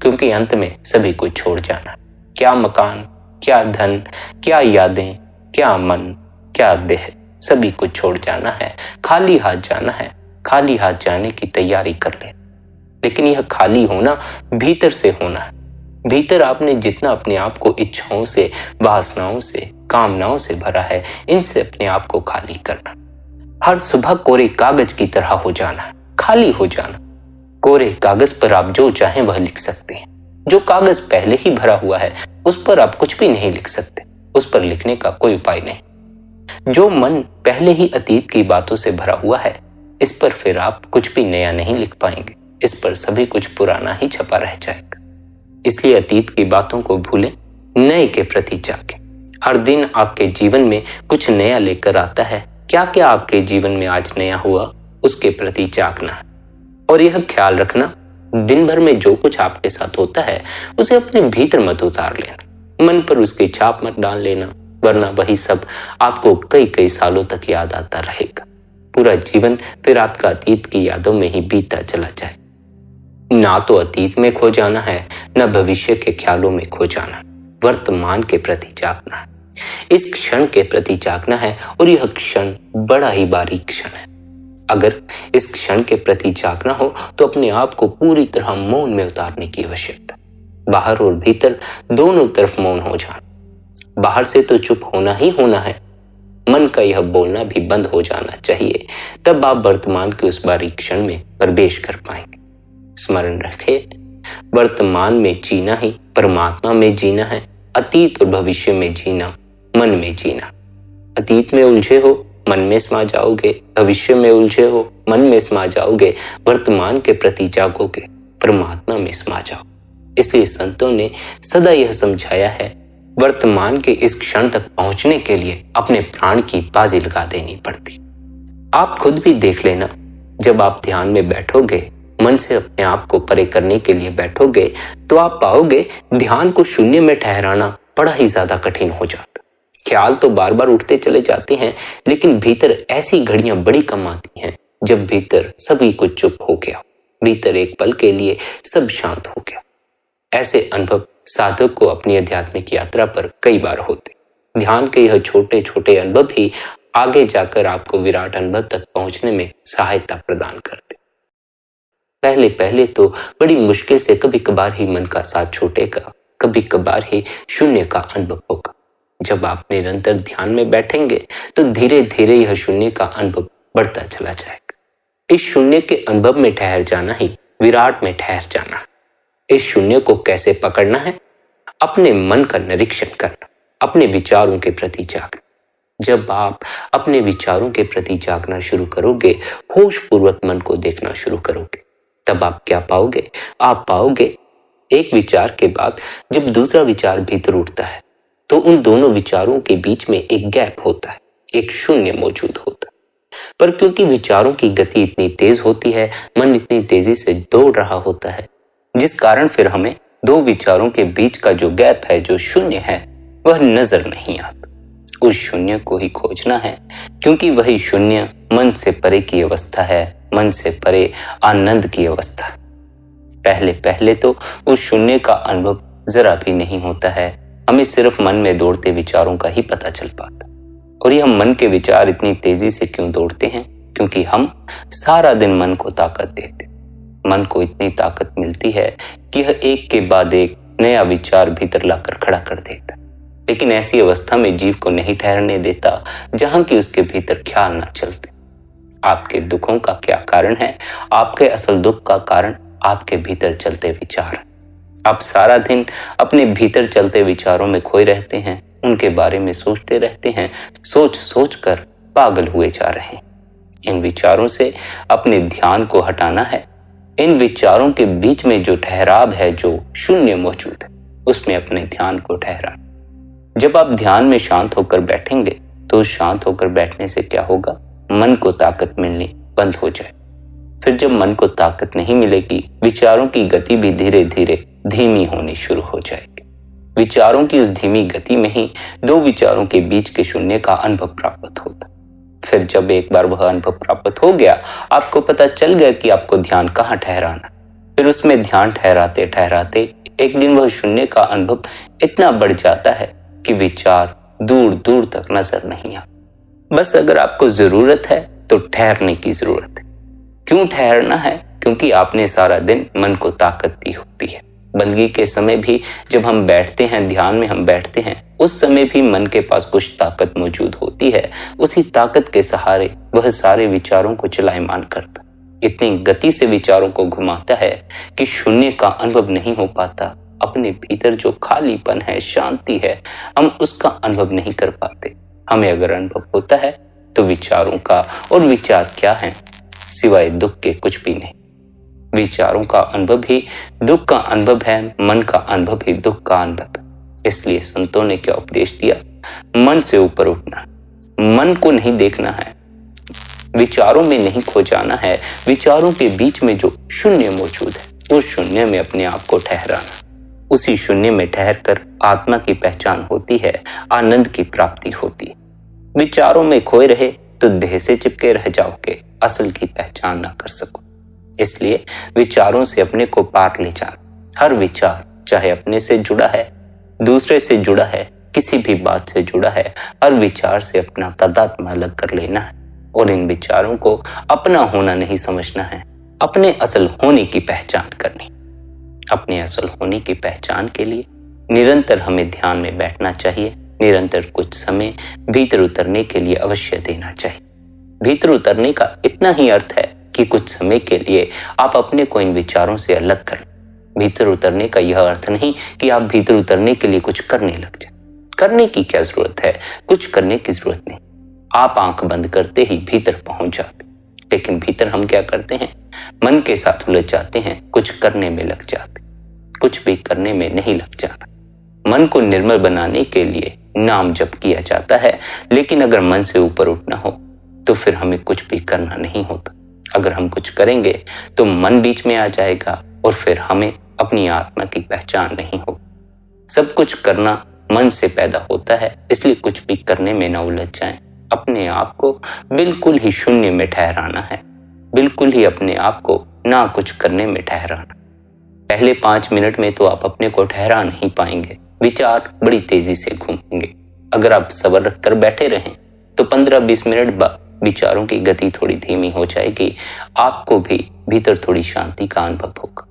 क्योंकि अंत में सभी कुछ छोड़ जाना। क्या मकान, क्या धन, क्या यादें, क्या मन, क्या देह, सभी कुछ छोड़ जाना है। खाली हाथ जाना है। खाली हाथ जाने की तैयारी कर ले, लेकिन यह खाली होना भीतर से होना है। भीतर आपने जितना अपने आप को इच्छाओं से, वासनाओं से, कामनाओं से भरा है, इनसे अपने आप को खाली करना। हर सुबह कोरे कागज की तरह हो जाना, खाली हो जाना। कोरे कागज पर आप जो चाहें वह लिख सकते हैं। जो कागज पहले ही भरा हुआ है उस पर आप कुछ भी नहीं लिख सकते, उस पर लिखने का कोई उपाय नहीं। जो मन पहले ही अतीत की बातों से भरा हुआ है, इस पर फिर आप कुछ भी नया नहीं लिख पाएंगे, इस पर सभी कुछ पुराना ही छपा रह जाएगा। इसलिए अतीत की बातों को भूलें, नए के प्रति जागें। हर दिन आपके जीवन में कुछ नया लेकर आता है। क्या क्या आपके जीवन में आज नया हुआ, उसके प्रति जागना है। और यह ख्याल रखना, दिन भर में जो कुछ आपके साथ होता है उसे अपने भीतर मत उतार लेना, मन पर उसकी छाप मत डाल लेना, वरना वही सब आपको कई कई सालों तक याद आता रहेगा। पूरा जीवन फिर आपका अतीत की यादों में ही बीतता चला जाए। ना तो अतीत में खो जाना है, न भविष्य के ख्यालों में खो जाना। वर्तमान के प्रति जागना है, इस क्षण के प्रति जागना है, और यह क्षण बड़ा ही बारीक क्षण है। अगर इस क्षण के प्रति जागना हो तो अपने आप को पूरी तरह मौन में उतारने की आवश्यकता। बाहर और भीतर दोनों तरफ मौन हो जाना। बाहर से तो चुप होना ही होना है, मन का यह बोलना भी बंद हो जाना चाहिए। तब आप वर्तमान के उस बारीक क्षण में प्रवेश कर पाएंगे। स्मरण रखें, वर्तमान में जीना ही परमात्मा में जीना है। अतीत और भविष्य में जीना, मन में जीना। अतीत में उलझे हो, मन में समा जाओगे। भविष्य में उलझे हो, मन में समा जाओगे। वर्तमान के प्रति जागोगे, परमात्मा में समा जाओ। इसलिए संतों ने सदा यह समझाया है, वर्तमान के इस क्षण तक पहुंचने के लिए अपने प्राण की बाजी लगा देनी पड़ती। आप खुद भी देख लेना, जब आप ध्यान में बैठोगे, मन से अपने आप को परे करने के लिए बैठोगे, तो आप पाओगे ध्यान को शून्य में ठहराना बड़ा ही ज्यादा कठिन हो जाता। ख्याल तो बार बार उठते चले जाते हैं, लेकिन भीतर ऐसी घड़ियां बड़ी कम आती हैं जब भीतर सभी कुछ चुप हो गया, भीतर एक पल के लिए सब शांत हो गया। ऐसे अनुभव साधक को अपनी आध्यात्मिक यात्रा पर कई बार होते। ध्यान के यह छोटे छोटे अनुभव ही आगे जाकर आपको विराट अनुभव तक पहुंचने में सहायता प्रदान करते। पहले पहले तो बड़ी मुश्किल से कभी कभार ही मन का साथ छूटेगा, कभी कभार ही शून्य का अनुभव होगा। जब आप निरंतर ध्यान में बैठेंगे तो धीरे धीरे यह शून्य का अनुभव बढ़ता चला जाएगा। इस शून्य के अनुभव में ठहर जाना ही विराट में ठहर जाना है। इस शून्य को कैसे पकड़ना है? अपने मन का निरीक्षण करना, अपने विचारों के प्रति जागना। जब आप अपने विचारों के प्रति जागना शुरू करोगे, होश पूर्वक मन को देखना शुरू करोगे, तब आप क्या पाओगे? आप पाओगे एक विचार के बाद जब दूसरा विचार भीतर उठता है तो उन दोनों विचारों के बीच में एक गैप होता है, एक शून्य मौजूद होता है। पर क्योंकि विचारों की गति इतनी तेज होती है, मन इतनी तेजी से दौड़ रहा होता है, जिस कारण फिर हमें दो विचारों के बीच का जो गैप है, जो शून्य है, वह नजर नहीं आता। उस शून्य को ही खोजना है, क्योंकि वही शून्य मन से परे की अवस्था है, मन से परे आनंद की अवस्था। पहले पहले तो उस शून्य का अनुभव जरा भी नहीं होता है, हमें सिर्फ मन में दौड़ते विचारों का ही पता चल पाता। और यह मन के विचार इतनी तेजी से क्यों दौड़ते हैं? क्योंकि हम सारा दिन मन को ताकत देते। मन को इतनी ताकत मिलती है कि यह एक के बाद एक नया विचार भीतर लाकर खड़ा कर देता। लेकिन ऐसी अवस्था में जीव को नहीं ठहरने देता जहां कि उसके भीतर ख्याल ना चलते। आपके दुखों का क्या कारण है? आपके असल दुख का कारण आपके भीतर चलते विचार। आप सारा दिन अपने भीतर चलते विचारों में खोए रहते हैं, उनके बारे में सोचते रहते हैं, सोच सोच कर पागल हुए जा रहे हैं। इन विचारों से अपने ध्यान को हटाना है। इन विचारों के बीच में जो ठहराव है, जो शून्य मौजूद है, उसमें अपने ध्यान को ठहराना। जब आप ध्यान में शांत होकर बैठेंगे तो शांत होकर बैठने से क्या होगा, मन को ताकत मिलनी बंद हो जाए। फिर जब मन को ताकत नहीं मिलेगी, विचारों की गति भी धीरे धीरे धीमी होनी शुरू हो जाएगी। विचारों की उस धीमी गति में ही दो विचारों के बीच के शून्य का अनुभव प्राप्त होता। फिर जब एक बार वह अनुभव प्राप्त हो गया, आपको पता चल गया कि आपको ध्यान कहाँ ठहराना, फिर उसमें ध्यान ठहराते ठहराते एक दिन वह शून्य का अनुभव इतना बढ़ जाता है कि विचार दूर दूर तक नजर नहीं आता। बस अगर आपको जरूरत है तो ठहरने की जरूरत है। क्यों ठहरना है? क्योंकि आपने सारा दिन मन को ताकत दी होती है। बंदगी के समय भी जब हम बैठते हैं, ध्यान में हम बैठते हैं, उस समय भी मन के पास कुछ ताकत मौजूद होती है। उसी ताकत के सहारे वह सारे विचारों को चलायमान करता, इतनी गति से विचारों को घुमाता है कि शून्य का अनुभव नहीं हो पाता। अपने भीतर जो खालीपन है, शांति है, हम उसका अनुभव नहीं कर पाते। हमें अगर अनुभव होता है तो विचारों का, और विचार क्या है सिवाय दुख के कुछ भी नहीं। विचारों का अनुभव ही दुख का अनुभव है, मन का अनुभव ही दुख का अनुभव है। इसलिए संतों ने क्या उपदेश दिया? मन से ऊपर उठना, मन को नहीं देखना है, विचारों में नहीं खो जाना है। विचारों के बीच में जो शून्य मौजूद है, उस शून्य में अपने आप को ठहराना। उसी शून्य में ठहर कर आत्मा की पहचान होती है, आनंद की प्राप्ति होती है। विचारों में खोए रहे तो देह से चिपके रह जाओगे, असल की पहचान ना कर सको। इसलिए विचारों से अपने को पार ले जाना। हर विचार चाहे अपने से जुड़ा है, दूसरे से जुड़ा है, किसी भी बात से जुड़ा है, हर विचार से अपना तादात्म्य अलग कर लेना है और इन विचारों को अपना होना नहीं समझना है, अपने असल होने की पहचान करनी। अपने असल होने की पहचान के लिए निरंतर हमें ध्यान में बैठना चाहिए। निरंतर कुछ समय भीतर उतरने के लिए अवश्य देना चाहिए। भीतर उतरने का इतना ही अर्थ है कि कुछ समय के लिए आप अपने को इन विचारों से अलग कर। भीतर उतरने का यह अर्थ नहीं कि आप भीतर उतरने के लिए कुछ करने लग जाए। करने की क्या जरूरत है? कुछ करने की जरूरत नहीं। आप आंख बंद करते ही भीतर पहुंच जाते। लेकिन भीतर हम क्या करते हैं? मन के साथ उलझ जाते हैं, कुछ करने में लग जाते। कुछ भी करने में नहीं लग जाना। मन को निर्मल बनाने के लिए नाम जप किया जाता है, लेकिन अगर मन से ऊपर उठना हो तो फिर हमें कुछ भी करना नहीं होता। अगर हम कुछ करेंगे तो मन बीच में आ जाएगा और फिर हमें अपनी आत्मा की पहचान नहीं होगी। सब कुछ करना मन से पैदा होता है, इसलिए कुछ भी करने में न उलझ जाएं। अपने आप को बिल्कुल ही शून्य में ठहराना है, बिल्कुल ही अपने आप को ना कुछ करने में ठहराना। पहले 5 मिनट में तो आप अपने को ठहरा नहीं पाएंगे, विचार बड़ी तेजी से घूमेंगे। अगर आप सब्र रखकर बैठे रहें तो 15-20 मिनट बाद विचारों की गति थोड़ी धीमी हो जाएगी, आपको भी भीतर थोड़ी शांति का अनुभव होगा।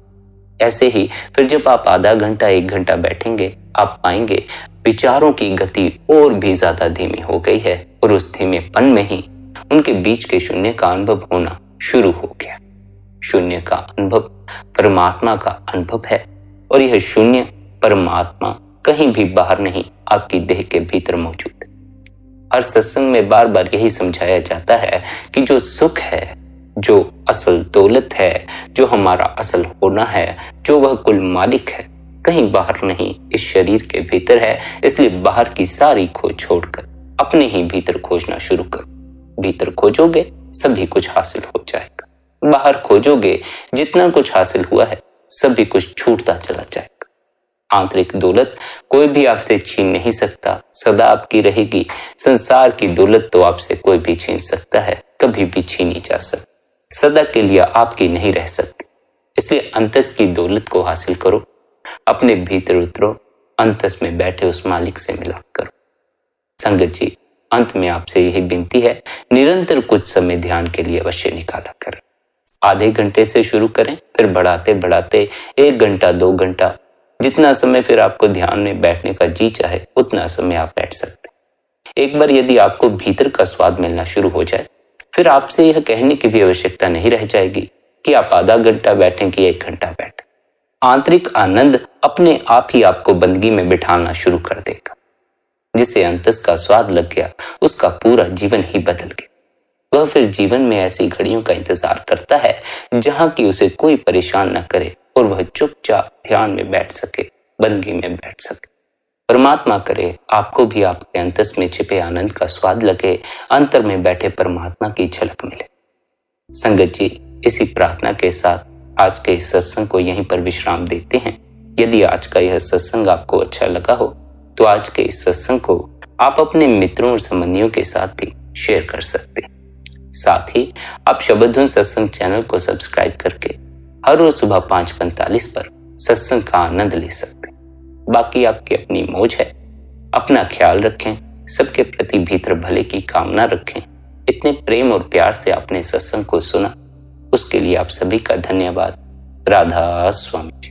ऐसे ही फिर जब आप आधा घंटा 1 घंटा बैठेंगे, आप पाएंगे विचारों की गति और भी ज्यादा धीमी हो गई है और उस धीमेपन में ही उनके बीच के शून्य का अनुभव होना शुरू हो गया। शून्य का अनुभव परमात्मा का अनुभव है और यह शून्य परमात्मा कहीं भी बाहर नहीं, आपकी देह के भीतर मौजूद है। हर सत्संग में बार बार यही समझाया जाता है कि जो सुख है, जो असल दौलत है, जो हमारा असल होना है, जो वह कुल मालिक है, कहीं बाहर नहीं, इस शरीर के भीतर है। इसलिए बाहर की सारी खोज छोड़कर अपने ही भीतर खोजना शुरू करो। भीतर खोजोगे सभी कुछ हासिल हो जाएगा। बाहर खोजोगे जितना कुछ हासिल हुआ है सभी कुछ छूटता चला जाएगा। आंतरिक दौलत कोई भी आपसे छीन नहीं सकता, सदा आपकी रहेगी। संसार की दौलत तो आपसे कोई भी छीन सकता है, कभी भी छीनी जा सकती, सदा के लिए आपकी नहीं रह सकती। इसलिए अंतस की दौलत को हासिल करो, अपने भीतर उतरो, अंतस में बैठे उस मालिक से मिलाप करो। संगत जी, अंत में आपसे यही विनती है, निरंतर कुछ समय ध्यान के लिए अवश्य निकाला करें। आधे घंटे से शुरू करें, फिर बढ़ाते बढ़ाते 1 घंटा 2 घंटा, जितना समय फिर आपको ध्यान में बैठने का जी चाहे उतना समय आप बैठ सकते। एक बार यदि आपको भीतर का स्वाद मिलना शुरू हो जाए, फिर आपसे यह कहने की भी आवश्यकता नहीं रह जाएगी कि आप आधा घंटा बैठें कि 1 घंटा बैठें। आंतरिक आनंद अपने आप ही आपको बंदगी में बिठाना शुरू कर देगा। जिसे अंतस का स्वाद लग गया उसका पूरा जीवन ही बदल गया। वह फिर जीवन में ऐसी घड़ियों का इंतजार करता है जहां की उसे कोई परेशान न करे और वह चुपचाप ध्यान में बैठ सके, बंदगी में बैठ सके। परमात्मा करे आपको भी आपके अंतस में छिपे आनंद का स्वाद लगे, अंतर में बैठे परमात्मा की झलक मिले। संगत जी, इसी प्रार्थना के साथ आज के इस सत्संग को यहीं पर विश्राम देते हैं। यदि आज का यह सत्संग आपको अच्छा लगा हो तो आज के इस सत्संग को आप अपने मित्रों और संबंधियों के साथ भी शेयर कर सकते हैं। साथ ही आप शब्दधुन सत्संग चैनल को सब्सक्राइब करके हर रोज सुबह 5:45 पर सत्संग का आनंद ले सकते हैं। बाकी आपकी अपनी मौज है। अपना ख्याल रखें, सबके प्रति भीतर भले की कामना रखें। इतने प्रेम और प्यार से आपने सत्संग को सुना, उसके लिए आप सभी का धन्यवाद। राधा स्वामी।